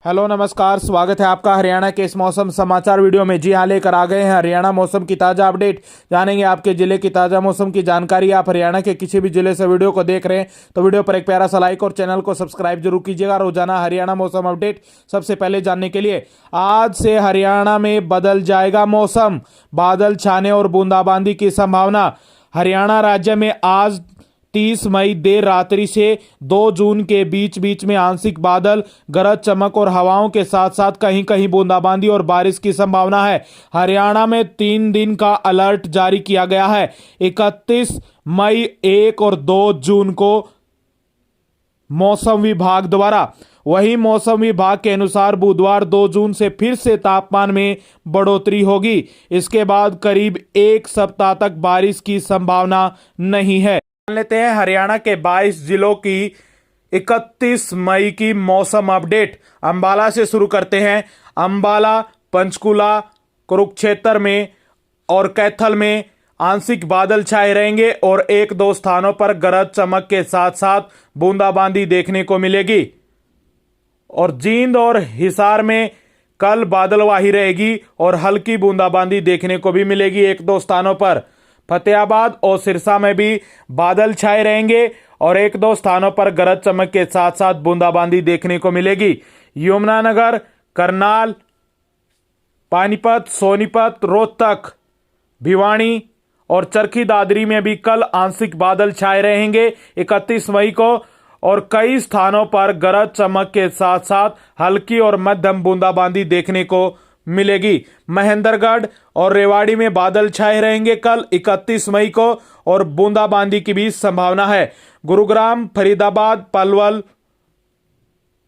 Hello नमस्कार, स्वागत है आपका हरियाणा के इस मौसम समाचार वीडियो में। जी हाँ, लेकर आ गए हैं हरियाणा मौसम की ताज़ा अपडेट। जानेंगे आपके जिले की ताज़ा मौसम की जानकारी। आप हरियाणा के किसी भी जिले से वीडियो को देख रहे हैं तो वीडियो पर एक प्यारा सा लाइक और चैनल को सब्सक्राइब जरूर कीजिएगा। रोजाना हरियाणा मौसम अपडेट सबसे पहले जानने के लिए आज से हरियाणा में बदल जाएगा मौसम, बादल छाने और बूंदाबांदी की संभावना। हरियाणा राज्य में आज 30 मई देर रात्रि से 2 जून के बीच बीच में आंशिक बादल, गरज चमक और हवाओं के साथ साथ कहीं कहीं बूंदाबांदी और बारिश की संभावना है। हरियाणा में 3 दिन का अलर्ट जारी किया गया है। 31 मई, 1 और 2 जून को मौसम विभाग द्वारा। वहीं मौसम विभाग के अनुसार बुधवार 2 जून से फिर से तापमान में बढ़ोतरी होगी। इसके बाद करीब 1 सप्ताह तक बारिश की संभावना नहीं है। जान लेते हैं हरियाणा के 22 जिलों की 31 मई की मौसम अपडेट। अंबाला से शुरू करते हैं। अंबाला, पंचकुला, कुरुक्षेत्र में और कैथल में आंशिक बादल छाए रहेंगे और 1-2 स्थानों पर गरज चमक के साथ साथ बूंदाबांदी देखने को मिलेगी। और जींद और हिसार में कल बादलवाही रहेगी और हल्की बूंदाबांदी देखने को भी मिलेगी 1-2 स्थानों पर। फतेहाबाद और सिरसा में भी बादल छाए रहेंगे और 1-2 स्थानों पर गरज चमक के साथ साथ बूंदाबांदी देखने को मिलेगी। यमुनानगर, करनाल, पानीपत, सोनीपत, रोहतक, भिवानी और चरखी दादरी में भी कल आंशिक बादल छाए रहेंगे 31 मई को और कई स्थानों पर गरज चमक के साथ साथ हल्की और मध्यम बूंदाबांदी देखने को मिलेगी। महेंद्रगढ़ और रेवाड़ी में बादल छाए रहेंगे कल 31 मई को और बूंदाबांदी की भी संभावना है। गुरुग्राम, फरीदाबाद, पलवल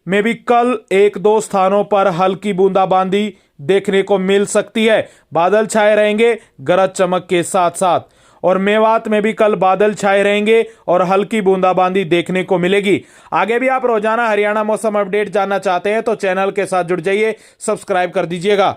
में भी कल 1-2 स्थानों पर हल्की बूंदाबांदी देखने को मिल सकती है। बादल छाए रहेंगे गरज चमक के साथ साथ। और मेवात में भी कल बादल छाए रहेंगे और हल्की बूंदाबांदी देखने को मिलेगी। आगे भी आप रोजाना हरियाणा मौसम अपडेट जानना चाहते हैं तो चैनल के साथ जुड़ जाइए, सब्सक्राइब कर दीजिएगा।